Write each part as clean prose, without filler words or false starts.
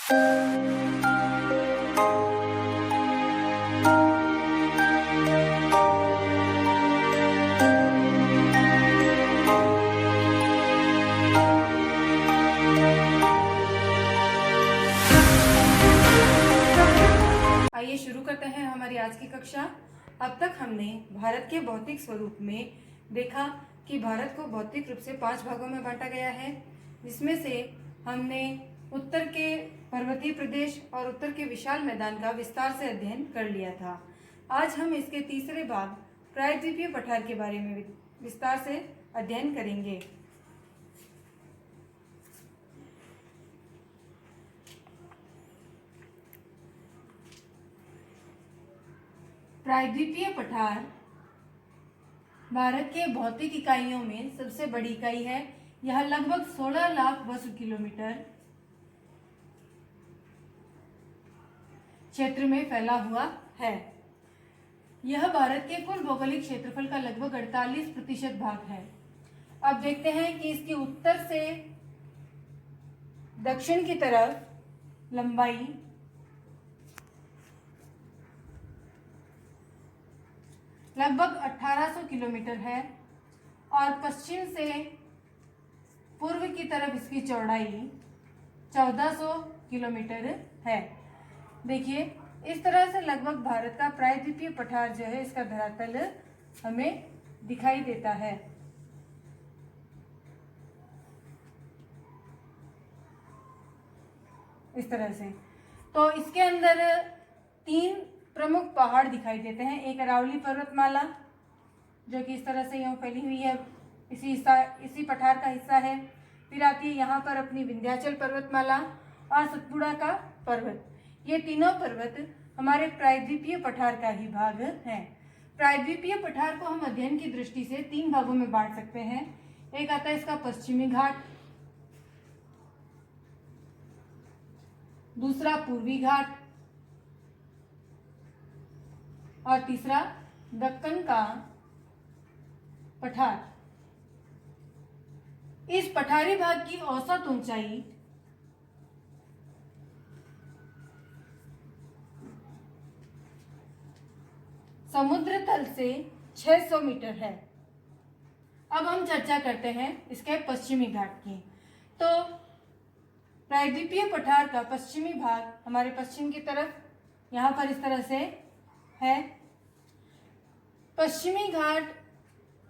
आइए शुरू करते हैं हमारी आज की कक्षा। अब तक हमने भारत के भौतिक स्वरूप में देखा कि भारत को भौतिक रूप से 5 भागों में बांटा गया है, जिसमें से हमने उत्तर के पर्वतीय प्रदेश और उत्तर के विशाल मैदान का विस्तार से अध्ययन कर लिया था। आज हम इसके तीसरे भाग प्रायद्वीपीय पठार के बारे में विस्तार से अध्ययन करेंगे। प्रायद्वीपीय पठार भारत के भौतिक इकाइयों में सबसे बड़ी इकाई है। यह लगभग 16 लाख वर्ग किलोमीटर क्षेत्र में फैला हुआ है। यह भारत के कुल भौगोलिक क्षेत्रफल का लगभग 48% भाग है। अब देखते हैं कि इसकी उत्तर से दक्षिण की तरफ लंबाई लगभग 1800 किलोमीटर है और पश्चिम से पूर्व की तरफ इसकी चौड़ाई 1400 किलोमीटर है। देखिए, इस तरह से लगभग भारत का प्रायद्वीपीय पठार जो है, इसका धरातल हमें दिखाई देता है। इस तरह से तो इसके अंदर 3 प्रमुख पहाड़ दिखाई देते हैं। एक अरावली पर्वतमाला जो कि इस तरह से यूं फैली हुई है, इसी पठार का हिस्सा है। फिर आती है यहाँ पर अपनी विंध्याचल पर्वतमाला और सतपुड़ा का पर्वत। ये तीनों पर्वत हमारे प्रायद्वीपीय पठार का ही भाग हैं। प्रायद्वीपीय पठार को हम अध्ययन की दृष्टि से 3 भागों में बांट सकते हैं। एक आता है इसका पश्चिमी घाट, दूसरा पूर्वी घाट और तीसरा दक्कन का पठार। इस पठारी भाग की औसत ऊंचाई समुद्र तल से 600 मीटर है। अब हम चर्चा करते हैं इसके पश्चिमी घाट की। तो प्रायद्वीपीय पठार का पश्चिमी भाग हमारे पश्चिम की तरफ यहाँ पर इस तरह से है। पश्चिमी घाट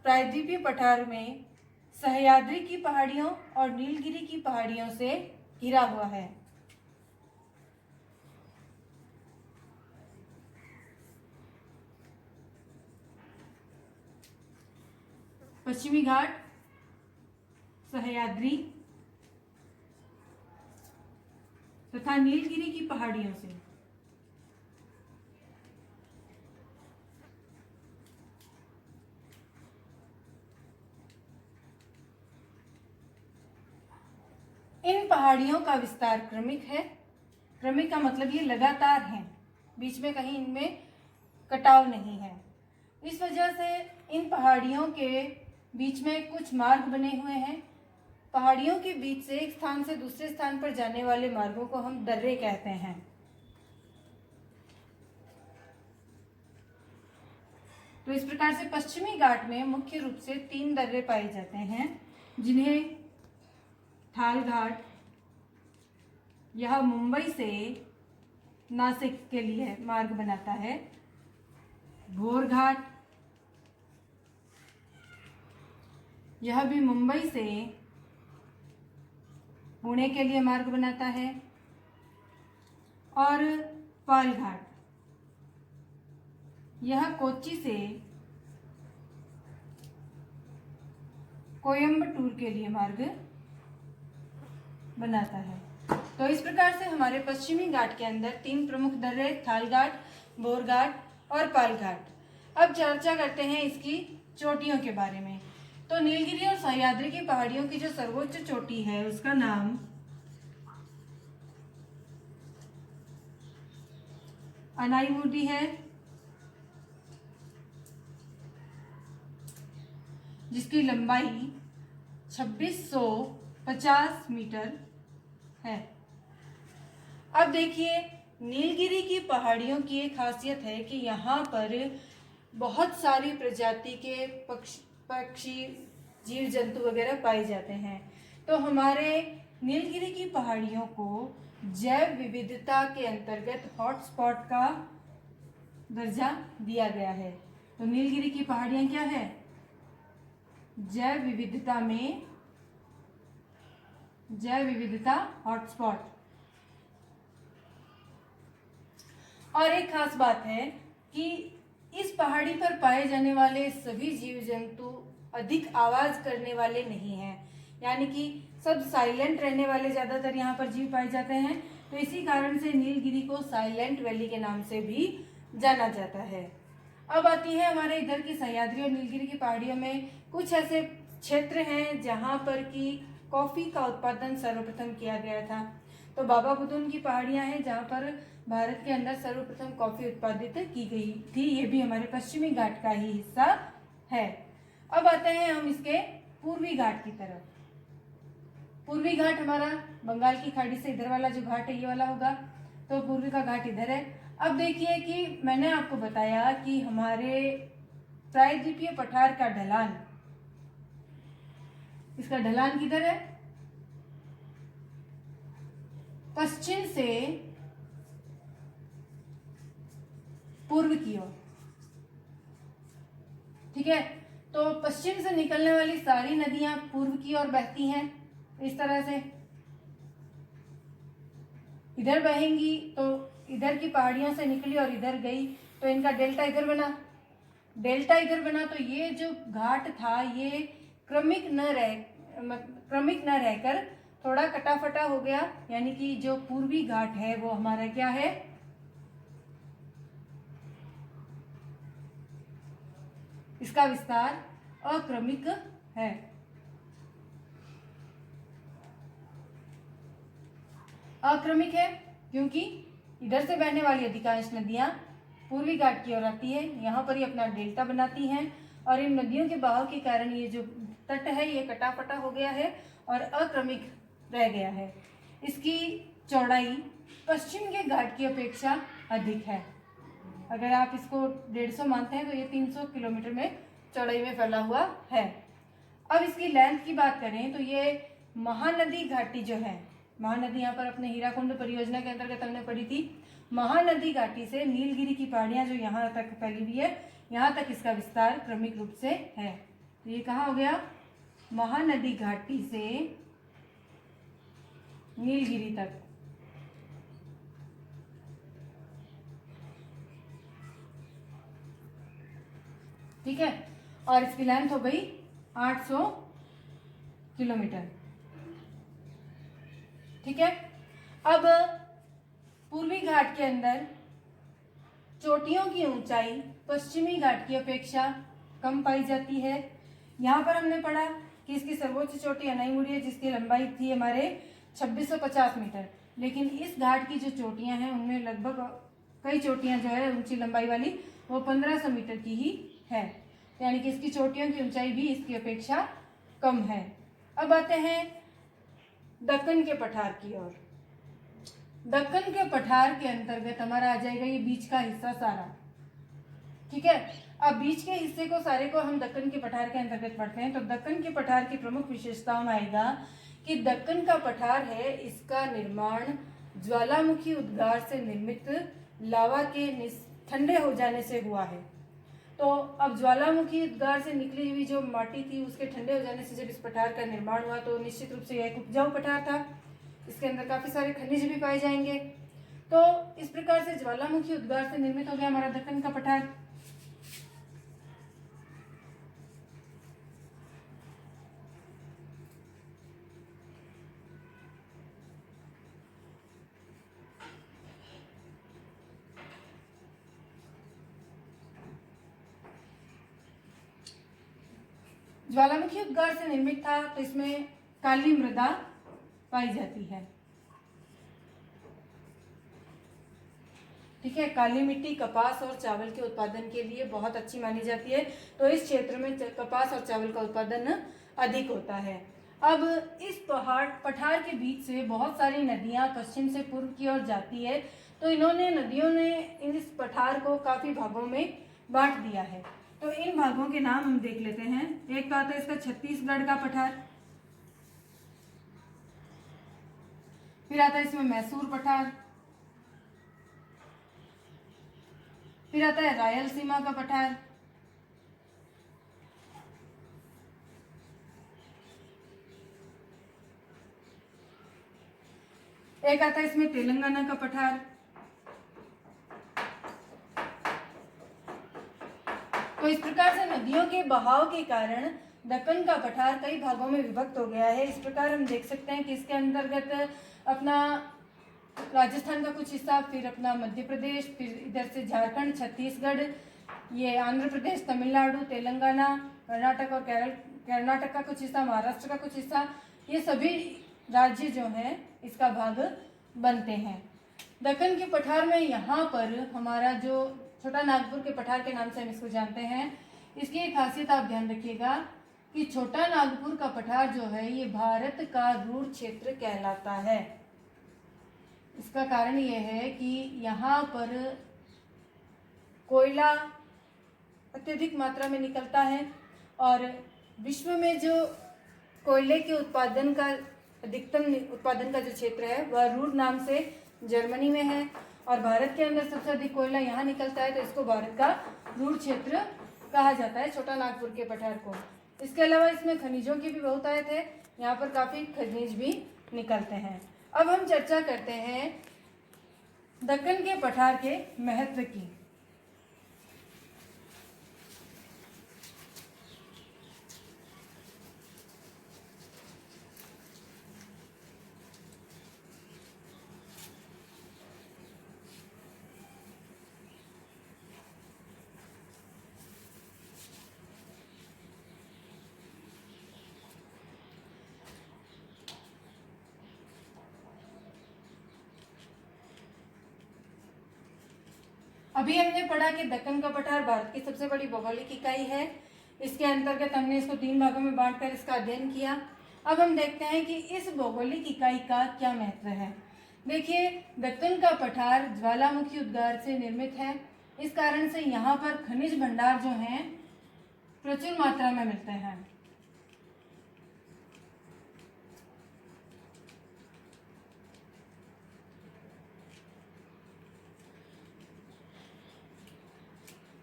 प्रायद्वीपीय पठार में सह्याद्री की पहाड़ियों और नीलगिरी की पहाड़ियों से घिरा हुआ है। पश्चिमी घाट सह्याद्री तथा नीलगिरी की पहाड़ियों से। इन पहाड़ियों का विस्तार क्रमिक है। क्रमिक का मतलब ये लगातार है, बीच में कहीं इनमें कटाव नहीं है। इस वजह से इन पहाड़ियों के बीच में कुछ मार्ग बने हुए हैं। पहाड़ियों के बीच से एक स्थान से दूसरे स्थान पर जाने वाले मार्गों को हम दर्रे कहते हैं। तो इस प्रकार से पश्चिमी घाट में मुख्य रूप से 3 दर्रे पाए जाते हैं, जिन्हें थाल घाट, यह मुंबई से नासिक के लिए मार्ग बनाता है। भोर घाट, यह भी मुंबई से पुणे के लिए मार्ग बनाता है। और पाल घाट, यह कोच्चि से कोयम्बटूर के लिए मार्ग बनाता है। तो इस प्रकार से हमारे पश्चिमी घाट के अंदर 3 प्रमुख दर्रे, थाल घाट, बोर घाट और पाल घाट। अब चर्चा करते हैं इसकी चोटियों के बारे में। तो नीलगिरी और सह्याद्री की पहाड़ियों की जो सर्वोच्च चोटी है, उसका नाम अनाईमुडी है, जिसकी लंबाई 2650 मीटर है। अब देखिए, नीलगिरी की पहाड़ियों की एक खासियत है कि यहाँ पर बहुत सारी प्रजाति के पक्षी जीव जंतु वगैरह पाए जाते हैं। तो हमारे नीलगिरी की पहाड़ियों को जैव विविधता के अंतर्गत हॉटस्पॉट का दर्जा दिया गया है। तो नीलगिरी की पहाड़ियाँ क्या है? जैव विविधता हॉटस्पॉट। और एक खास बात है कि इस पहाड़ी पर पाए जाने वाले सभी जीव जंतु अधिक आवाज करने वाले नहीं हैं, यानी कि सब साइलेंट रहने वाले ज्यादातर यहाँ पर जीव पाए जाते हैं। तो इसी कारण से नीलगिरी को साइलेंट वैली के नाम से भी जाना जाता है। अब आती है हमारे इधर की सह्याद्री और नीलगिरी की पहाड़ियों में कुछ ऐसे क्षेत्र हैं जहाँ पर कि कॉफी का उत्पादन सर्वप्रथम किया गया था। तो बाबा बुदुन की पहाड़ियाँ हैं जहाँ पर भारत के अंदर सर्वप्रथम कॉफी उत्पादित की गई थी। ये भी हमारे पश्चिमी घाट का ही हिस्सा है। अब आते हैं हम इसके पूर्वी घाट की तरफ। पूर्वी घाट हमारा बंगाल की खाड़ी से इधर वाला जो घाट है ये वाला होगा। तो पूर्वी का घाट इधर है। अब देखिए कि मैंने आपको बताया कि हमारे प्रायद्वीपीय पठार का ढलान, इसका ढलान किधर है? पश्चिम से पूर्व की ओर। ठीक है, तो पश्चिम से निकलने वाली सारी नदियां पूर्व की ओर बहती हैं। इस तरह से इधर बहेंगी, तो इधर की पहाड़ियों से निकली और इधर गई, तो इनका डेल्टा इधर बना। डेल्टा इधर बना तो ये जो घाट था ये क्रमिक न रहकर थोड़ा कटाफटा हो गया, यानी कि जो पूर्वी घाट है वो हमारा क्या है? इसका विस्तार अक्रमिक है। अक्रमिक है क्योंकि इधर से बहने वाली अधिकांश नदियां पूर्वी घाट की ओर आती है, यहाँ पर ये अपना डेल्टा बनाती हैं और इन नदियों के बहाव के कारण ये जो तट है ये कटाफटा हो गया है और अक्रमिक रह गया है। इसकी चौड़ाई पश्चिम के घाट की अपेक्षा अधिक है। अगर आप इसको 150 मानते हैं तो ये 300 किलोमीटर में चौड़ाई में फैला हुआ है। अब इसकी लेंथ की बात करें तो ये महानदी घाटी जो है, महानदी यहाँ पर अपने हीराकुंड परियोजना के अंतर्गत हमने पढ़ी थी। महानदी घाटी से नीलगिरी की पहाड़ियाँ जो यहाँ तक फैली हुई है, यहाँ तक इसका विस्तार क्रमिक रूप से है। तो ये कहाँ हो गया? महानदी घाटी से नीलगिरी तक। ठीक है, और इसकी लेंथ हो गई 800 किलोमीटर। ठीक है, अब पूर्वी घाट के अंदर चोटियों की ऊंचाई पश्चिमी घाट की अपेक्षा कम पाई जाती है। यहाँ पर हमने पढ़ा कि इसकी सर्वोच्च चोटी अनाईमुड़ी है जिसकी लंबाई थी हमारे 2650 मीटर, लेकिन इस घाट की जो चोटियाँ हैं उनमें लगभग कई चोटियाँ जो है ऊंची लंबाई वाली वो 1500 मीटर की ही है, यानी कि इसकी चोटियों की ऊंचाई भी इसकी अपेक्षा कम है। अब आते हैं दक्कन के पठार की ओर। दक्कन के पठार के अंतर्गत हमारा आ जाएगा ये बीच का हिस्सा सारा। ठीक है, अब बीच के हिस्से को सारे को हम दक्कन के पठार के अंतर्गत पढ़ते हैं। तो दक्कन के पठार की प्रमुख विशेषताओं में आएगा कि दक्कन का पठार है, इसका निर्माण ज्वालामुखी उद्गार से निर्मित लावा के ठंडे हो जाने से हुआ है। तो अब ज्वालामुखी उद्गार से निकली हुई जो माटी थी उसके ठंडे हो जाने से जब इस पठार का निर्माण हुआ तो निश्चित रूप से यह एक उपजाऊ पठार था। इसके अंदर काफी सारे खनिज भी पाए जाएंगे। तो इस प्रकार से ज्वालामुखी उद्गार से निर्मित हो गया हमारा दक्कन का पठार। ज्वालामुखी उद्गार से निर्मित था तो इसमें काली मृदा पाई जाती है। ठीक है, काली मिट्टी कपास और चावल के उत्पादन के लिए बहुत अच्छी मानी जाती है, तो इस क्षेत्र में कपास और चावल का उत्पादन अधिक होता है। अब इस पठार के बीच से बहुत सारी नदियां पश्चिम से पूर्व की ओर जाती है, तो नदियों ने इस पठार को काफ़ी भागों में बांट दिया है। तो इन भागों के नाम हम देख लेते हैं। एक तो आता है इसका छत्तीसगढ़ का पठार, फिर आता है इसमें मैसूर पठार, फिर आता है रायलसीमा का पठार, एक आता है इसमें तेलंगाना का पठार, तो इस प्रकार से नदियों के बहाव के कारण दक्कन का पठार कई भागों में विभक्त हो गया है। इस प्रकार हम देख सकते हैं कि इसके अंतर्गत अपना राजस्थान का कुछ हिस्सा, फिर अपना मध्य प्रदेश, फिर इधर से झारखंड, छत्तीसगढ़, ये आंध्र प्रदेश, तमिलनाडु, तेलंगाना, कर्नाटक और कर्नाटक का कुछ हिस्सा, महाराष्ट्र का कुछ हिस्सा, ये सभी राज्य जो हैं इसका भाग बनते हैं। दक्कन के पठार में यहाँ पर हमारा जो छोटा नागपुर के पठार के नाम से हम इसको जानते हैं, इसकी एक खासियत आप ध्यान रखिएगा कि छोटा नागपुर का पठार जो है ये भारत का रूढ़ क्षेत्र कहलाता है। इसका कारण ये है कि यहाँ पर कोयला अत्यधिक मात्रा में निकलता है और विश्व में जो कोयले के उत्पादन का अधिकतम उत्पादन का जो क्षेत्र है वह रूर नाम से जर्मनी में है, और भारत के अंदर सबसे अधिक कोयला यहाँ निकलता है, तो इसको भारत का रूर क्षेत्र कहा जाता है, छोटा नागपुर के पठार को। इसके अलावा इसमें खनिजों की भी बहुतायत है, यहाँ पर काफ़ी खनिज भी निकलते हैं। अब हम चर्चा करते हैं दक्कन के पठार के महत्व की। अभी हमने पढ़ा कि दक्कन का पठार भारत की सबसे बड़ी भौगोलिक इकाई है। इसके अंतर्गत हमने इसको 3 भागों में बांटकर इसका अध्ययन किया। अब हम देखते हैं कि इस भौगोलिक इकाई का क्या महत्व है। देखिए, दक्कन का पठार ज्वालामुखी उद्गार से निर्मित है, इस कारण से यहाँ पर खनिज भंडार जो हैं प्रचुर मात्रा में मिलते हैं।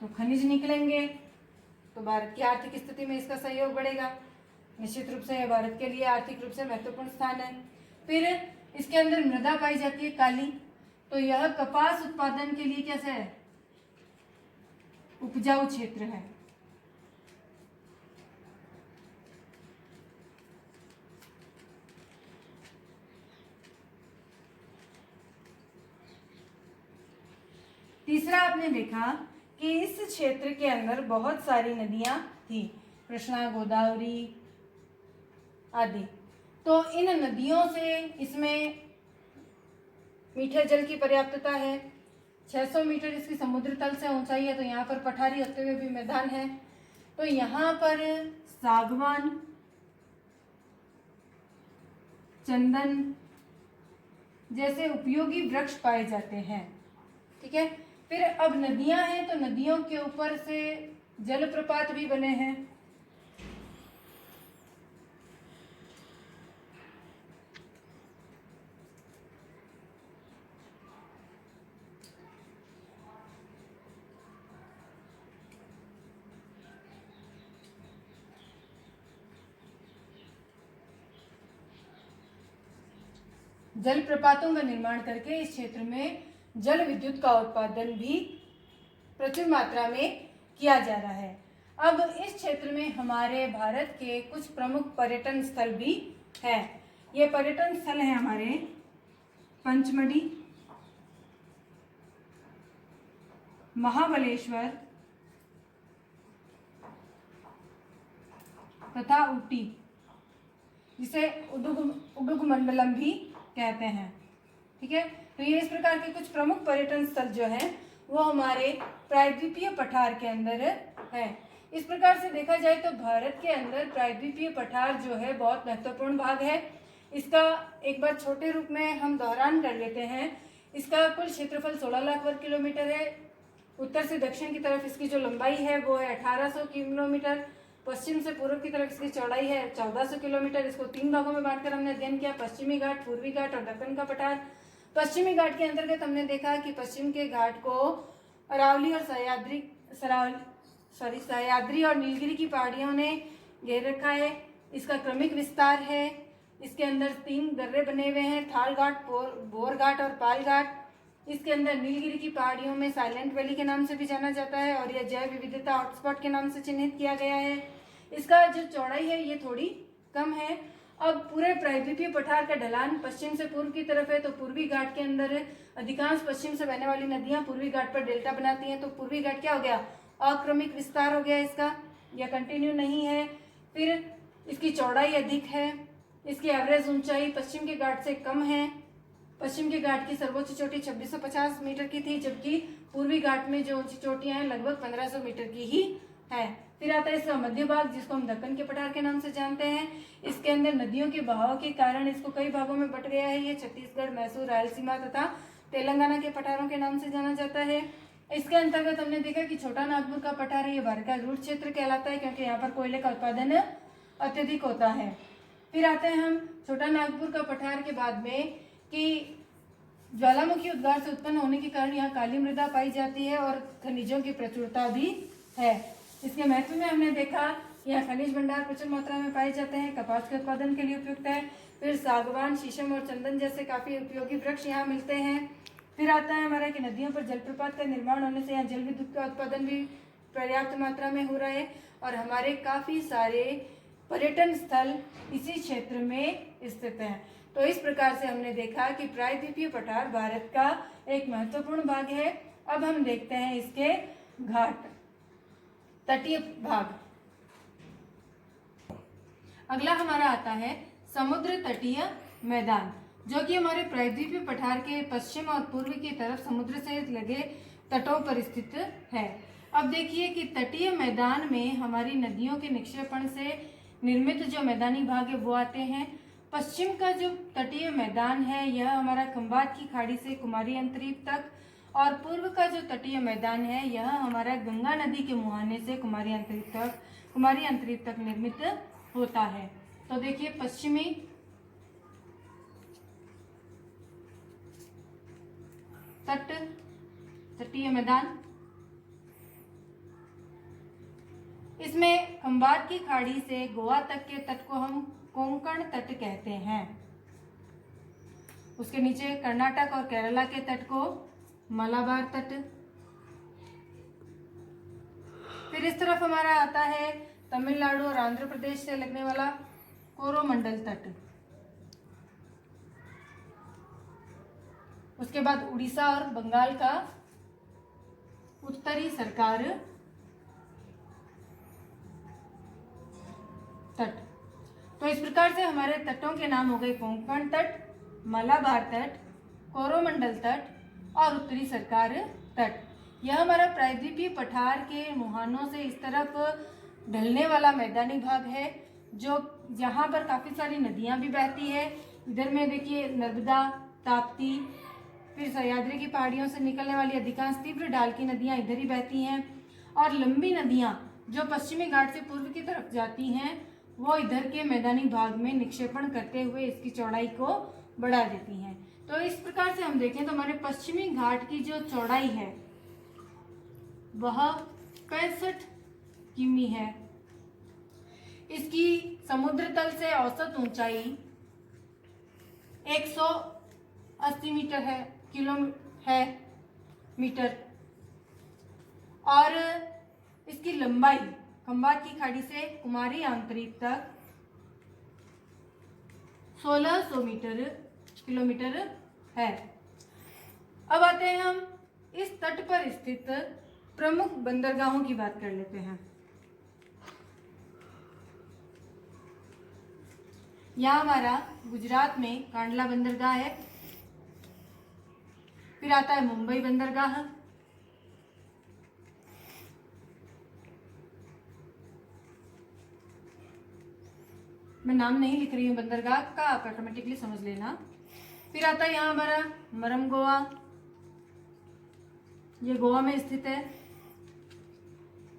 तो खनिज निकलेंगे तो भारत की आर्थिक स्थिति में इसका सहयोग बढ़ेगा। निश्चित रूप से यह भारत के लिए आर्थिक रूप से महत्वपूर्ण स्थान है। फिर इसके अंदर मृदा पाई जाती है काली, तो यह कपास उत्पादन के लिए कैसे है, उपजाऊ क्षेत्र है। तीसरा आपने देखा कि इस क्षेत्र के अंदर बहुत सारी नदियां थी, कृष्णा, गोदावरी आदि। तो इन नदियों से इसमें मीठे जल की पर्याप्तता है। 600 मीटर इसकी समुद्र तल से ऊंचाई है, तो यहाँ पर पठारी होते हुए भी मैदान है। तो यहाँ पर सागवान, चंदन जैसे उपयोगी वृक्ष पाए जाते हैं। ठीक है। फिर अब नदियां हैं, तो नदियों के ऊपर से जलप्रपात भी बने हैं। जलप्रपातों का निर्माण करके इस क्षेत्र में जल विद्युत का उत्पादन भी प्रचुर मात्रा में किया जा रहा है। अब इस क्षेत्र में हमारे भारत के कुछ प्रमुख पर्यटन स्थल भी हैं। ये पर्यटन स्थल हैं हमारे पंचमढ़ी, महाबलेश्वर तथा ऊटी, जिसे उडुग मंडलम भी कहते हैं। ठीक है। तो ये इस प्रकार के कुछ प्रमुख पर्यटन स्थल जो हैं वो हमारे प्रायद्वीपीय पठार के अंदर है। इस प्रकार से देखा जाए तो भारत के अंदर प्रायद्वीपीय पठार जो है बहुत महत्वपूर्ण भाग है। इसका एक बार छोटे रूप में हम दोहरान कर लेते हैं। इसका कुल क्षेत्रफल 16 लाख वर्ग किलोमीटर है। उत्तर से दक्षिण की तरफ इसकी जो लंबाई है वो है 1800 किलोमीटर। पश्चिम से पूर्व की तरफ इसकी चौड़ाई है 1400 किलोमीटर। इसको 3 भागों में बांटकर हमने अध्ययन किया, पश्चिमी घाट, पूर्वी घाट और दक्कन का पठार। पश्चिमी घाट के अंतर्गत हमने देखा कि पश्चिम के घाट को अरावली और सह्याद्री और नीलगिरी की पहाड़ियों ने घेर रखा है। इसका क्रमिक विस्तार है। इसके अंदर 3 दर्रे बने हुए हैं, थाल घाट, बोर घाट और पाल घाट। इसके अंदर नीलगिरी की पहाड़ियों में साइलेंट वैली के नाम से भी जाना जाता है और यह जैव विविधता हॉटस्पॉट के नाम से चिन्हित किया गया है। इसका जो चौड़ाई है ये थोड़ी कम है। अब पूरे प्रायद्वीपीय पठार का ढलान पश्चिम से पूर्व की तरफ है, तो पूर्वी घाट के अंदर अधिकांश पश्चिम से बहने वाली नदियां पूर्वी घाट पर डेल्टा बनाती हैं। तो पूर्वी घाट क्या हो गया, अक्रमिक विस्तार हो गया इसका, यह कंटिन्यू नहीं है। फिर इसकी चौड़ाई अधिक है। इसकी एवरेज ऊंचाई पश्चिम के घाट से कम है। पश्चिम के घाट की सर्वोच्च चोटी 2650 मीटर की थी, जबकि पूर्वी घाट में जो ऊंची चोटियां हैं लगभग 1500 मीटर की ही है। फिर आता है इसका मध्य भाग, जिसको हम दक्कन के पठार के नाम से जानते हैं। इसके अंदर नदियों के बहाव के कारण इसको कई भागों में बट गया है। ये छत्तीसगढ़, मैसूर, रायलसीमा तथा तेलंगाना के पठारों के नाम से जाना जाता है। इसके अंतर्गत हमने देखा कि छोटा नागपुर का पठार है, ये भारत का रूट क्षेत्र कहलाता है, क्योंकि यहाँ पर कोयले का उत्पादन अत्यधिक होता है। फिर आते हैं हम छोटा नागपुर का पठार के बाद में कि ज्वालामुखी उद्गार से उत्पन्न होने के कारण यहाँ काली मृदा पाई जाती है और खनिजों की प्रचुरता भी है। इसके महत्व में हमने देखा यहाँ खनिज भंडार प्रचुर मात्रा में पाए जाते हैं, कपास के उत्पादन के लिए उपयुक्त है। फिर सागवान, शीशम और चंदन जैसे काफी उपयोगी वृक्ष यहाँ मिलते हैं। फिर आता है हमारा कि नदियों पर जलप्रपात का निर्माण होने से यहाँ जल विद्युत का उत्पादन भी पर्याप्त मात्रा में हो रहा है और हमारे काफी सारे पर्यटन स्थल इसी क्षेत्र में स्थित हैं। तो इस प्रकार से हमने देखा कि प्रायद्वीपीय पठार भारत का एक महत्वपूर्ण भाग है। अब हम देखते हैं इसके घाट, तटीय भाग। अगला हमारा आता है समुद्र तटीय मैदान, जो कि हमारे प्रायद्वीपीय पठार के पश्चिम और पूर्व की तरफ समुद्र से लगे तटों पर स्थित है। अब देखिए कि तटीय मैदान में हमारी नदियों के निक्षेपण से निर्मित जो मैदानी भाग है वो आते हैं। पश्चिम का जो तटीय मैदान है यह हमारा खंबात की खाड़ी से कुमारी अंतरीप तक, और पूर्व का जो तटीय मैदान है यह हमारा गंगा नदी के मुहाने से कुमारी अंतरीप तक निर्मित होता है। तो देखिए पश्चिमी तटीय मैदान, इसमें खंबात की खाड़ी से गोवा तक के तट को हम कोंकण तट कहते हैं। उसके नीचे कर्नाटक और केरला के तट को मलाबार तट। फिर इस तरफ हमारा आता है तमिलनाडु और आंध्र प्रदेश से लगने वाला कोरोमंडल तट। उसके बाद उड़ीसा और बंगाल का उत्तरी सरकार तट। तो इस प्रकार से हमारे तटों के नाम हो गए कोंकण तट, मलाबार तट, कोरोमंडल तट और उत्तरी सरकार तट। यह हमारा प्रायद्वीपीय पठार के मुहानों से इस तरफ ढलने वाला मैदानी भाग है, जो जहाँ पर काफ़ी सारी नदियाँ भी बहती है। इधर में देखिए नर्मदा, ताप्ती, फिर सह्याद्री की पहाड़ियों से निकलने वाली अधिकांश तीव्र ढाल की नदियाँ इधर ही बहती हैं, और लंबी नदियाँ जो पश्चिमी घाट से पूर्व की तरफ जाती हैं वो इधर के मैदानी भाग में निक्षेपण करते हुए इसकी चौड़ाई को बढ़ा देती हैं। तो इस प्रकार से हम देखें तो हमारे पश्चिमी घाट की जो चौड़ाई है वह 65 किमी है। इसकी समुद्र तल से औसत ऊंचाई 180 मीटर और इसकी लंबाई खंबात की खाड़ी से कुमारी अंतरीप तक 1600 किलोमीटर है। अब आते हैं हम इस तट पर स्थित प्रमुख बंदरगाहों की बात कर लेते हैं। यहाँ हमारा गुजरात में कांडला बंदरगाह है। फिर आता है मुंबई बंदरगाह, मैं नाम नहीं लिख रही हूँ बंदरगाह का, आप ऑटोमेटिकली समझ लेना। फिर आता है यहाँ हमारा मरमगोआ, ये गोवा में स्थित है।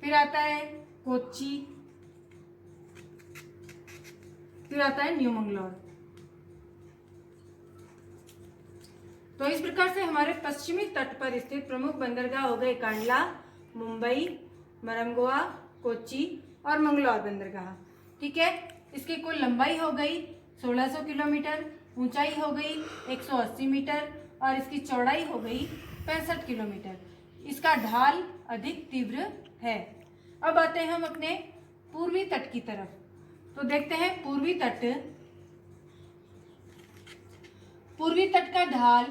फिर आता है कोच्चि, फिर आता है न्यू मंगलोर। तो इस प्रकार से हमारे पश्चिमी तट पर स्थित प्रमुख बंदरगाह हो गए कांडला, मुंबई, मरमगोआ, कोच्चि और मंगलौर बंदरगाह। ठीक है, इसकी कुल लंबाई हो गई 1600 किलोमीटर, ऊंचाई हो गई 180 मीटर और इसकी चौड़ाई हो गई 65 किलोमीटर। इसका ढाल अधिक तीव्र है। अब आते हैं हम अपने पूर्वी तट की तरफ। तो देखते हैं पूर्वी तट का ढाल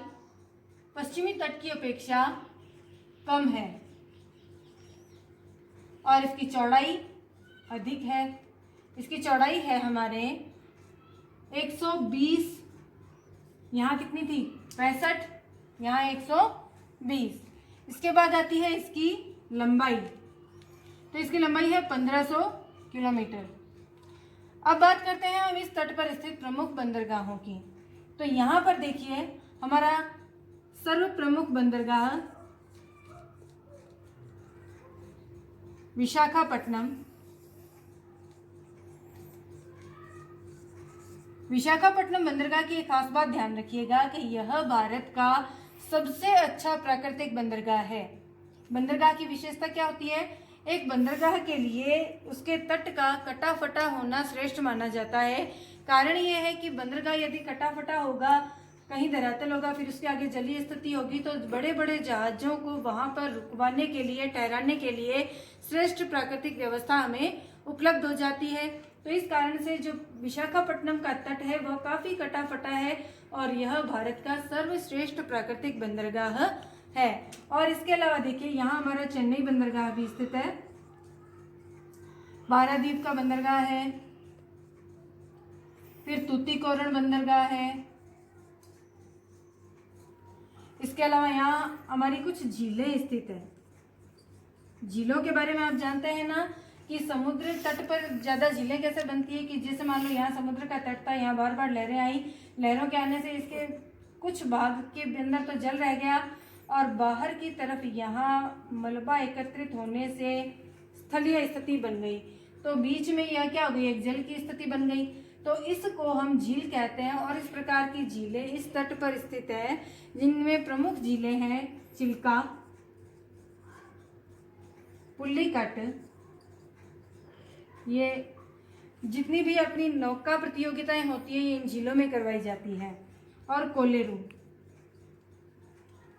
पश्चिमी तट की अपेक्षा कम है और इसकी चौड़ाई अधिक है। इसकी चौड़ाई है हमारे 120, यहाँ कितनी थी 65, यहाँ 120। इसके बाद आती है इसकी लंबाई, तो इसकी लंबाई है 1500 किलोमीटर। अब बात करते हैं हम इस तट पर स्थित प्रमुख बंदरगाहों की। तो यहाँ पर देखिए हमारा सर्व प्रमुख बंदरगाह विशाखापट्टनम। विशाखापट्टनम बंदरगाह की एक खास बात ध्यान रखिएगा कि यह भारत का सबसे अच्छा प्राकृतिक बंदरगाह है। बंदरगाह की विशेषता क्या होती है? एक बंदरगाह के लिए उसके तट का कटा फटा होना श्रेष्ठ माना जाता है। कारण यह है कि बंदरगाह यदि कटा फटा होगा, कहीं धरातल होगा, फिर उसके आगे जलीय स्थिति होगी, तो बड़े बड़े जहाजों को वहां पर रुकवाने के लिए, ठहराने के लिए श्रेष्ठ प्राकृतिक व्यवस्था हमें उपलब्ध हो जाती है। तो इस कारण से जो विशाखापट्टनम का तट है वह काफी कटा फटा है और यह भारत का सर्वश्रेष्ठ प्राकृतिक बंदरगाह है। और इसके अलावा देखिए यहाँ हमारा चेन्नई बंदरगाह भी स्थित है, पारादीप का बंदरगाह है, फिर तूतीकोरन बंदरगाह है। इसके अलावा यहाँ हमारी कुछ झीलें स्थित है। झीलों के बारे में आप जानते हैं ना कि समुद्र तट पर ज्यादा झीलें कैसे बनती है कि जैसे मान लो यहाँ समुद्र का तट था, यहाँ बार बार लहरें आई, लहरों के आने से इसके कुछ भाग के अंदर तो जल रह गया और बाहर की तरफ यहाँ मलबा एकत्रित होने से स्थलीय स्थिति बन गई, तो बीच में यह क्या हो गई, एक जल की स्थिति बन गई, तो इसको हम झील कहते हैं। और इस प्रकार की झीलें इस तट पर स्थित है, जिनमें प्रमुख झीलें हैं चिल्का, पुल्लिकट, ये जितनी भी अपनी नौका प्रतियोगिताएं होती हैं ये इन झीलों में करवाई जाती हैं, और कोलेरू।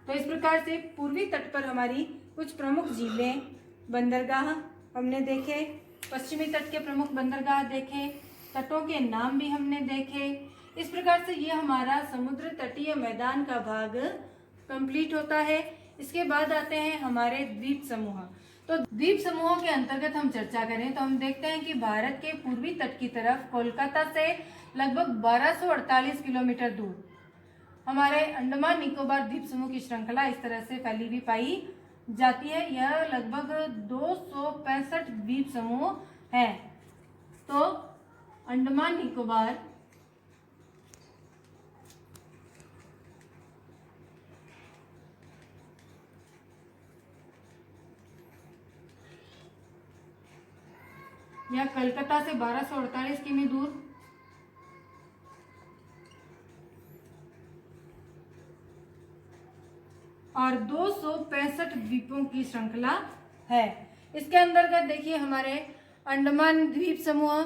तो इस प्रकार से पूर्वी तट पर हमारी कुछ प्रमुख झीलें, बंदरगाह हमने देखे, पश्चिमी तट के प्रमुख बंदरगाह देखे, तटों के नाम भी हमने देखे। इस प्रकार से ये हमारा समुद्र तटीय मैदान का भाग कंप्लीट होता है। इसके बाद आते हैं हमारे द्वीप समूह। तो द्वीप समूहों के अंतर्गत हम चर्चा करें तो हम देखते हैं कि भारत के पूर्वी तट की तरफ कोलकाता से लगभग 1248 किलोमीटर दूर हमारे अंडमान निकोबार द्वीप समूह की श्रृंखला इस तरह से फैली हुई पाई जाती है। यह लगभग 265 द्वीप समूह है। तो अंडमान निकोबार, यह कलकत्ता से 1248 किमी दूर और 265 द्वीपों की श्रृंखला है। इसके अंतर्गत देखिए हमारे अंडमान द्वीप समूह,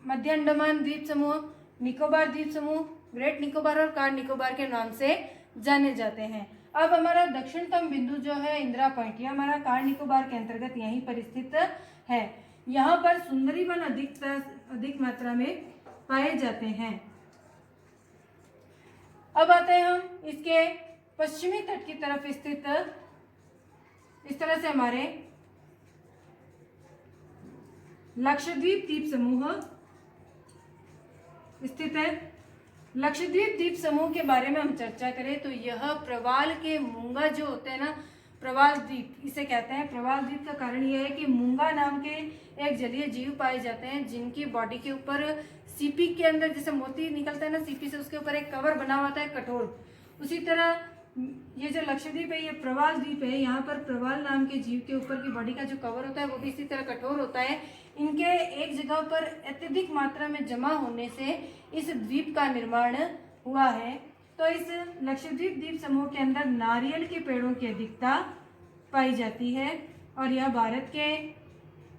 मध्य अंडमान द्वीप समूह, निकोबार द्वीप समूह, ग्रेट निकोबार और कार निकोबार के नाम से जाने जाते हैं। अब हमारा दक्षिणतम बिंदु जो है इंदिरा पॉइंट, यह हमारा कार निकोबार के अंतर्गत यहीं पर स्थित है। यहाँ पर सुंदरी वन अधिक मात्रा में पाए जाते हैं। अब आते हैं हम इसके पश्चिमी तट की तरफ स्थित, इस तरह से हमारे लक्षद्वीप द्वीप समूह स्थित है। लक्षद्वीप द्वीप समूह के बारे में हम चर्चा करें तो यह प्रवाल के मूंगा जो होते हैं ना, प्रवाल द्वीप इसे कहते हैं। प्रवाल द्वीप का कारण यह है कि मूंगा नाम के एक जलीय जीव पाए जाते हैं जिनकी बॉडी के ऊपर सीपी के अंदर जैसे मोती निकलता है ना सीपी से, उसके ऊपर एक कवर बना हुआ होता है कठोर, उसी तरह ये जो लक्षद्वीप है ये प्रवाल द्वीप है। यहाँ पर प्रवाल नाम के जीव के ऊपर की बॉडी का जो कवर होता है वो भी इसी तरह कठोर होता है। इनके एक जगह पर अत्यधिक मात्रा में जमा होने से इस द्वीप का निर्माण हुआ है। तो इस लक्षद्वीप द्वीप समूह के अंदर नारियल के पेड़ों की अधिकता पाई जाती है और यह भारत के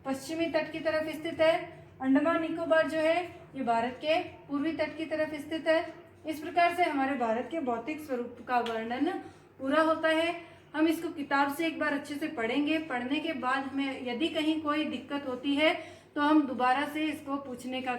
पश्चिमी तट की तरफ स्थित है। अंडमान निकोबार जो है ये भारत के पूर्वी तट की तरफ स्थित है। इस प्रकार से हमारे भारत के भौतिक स्वरूप का वर्णन पूरा होता है। हम इसको किताब से एक बार अच्छे से पढ़ेंगे। पढ़ने के बाद हमें यदि कहीं कोई दिक्कत होती है तो हम दोबारा से इसको पूछने का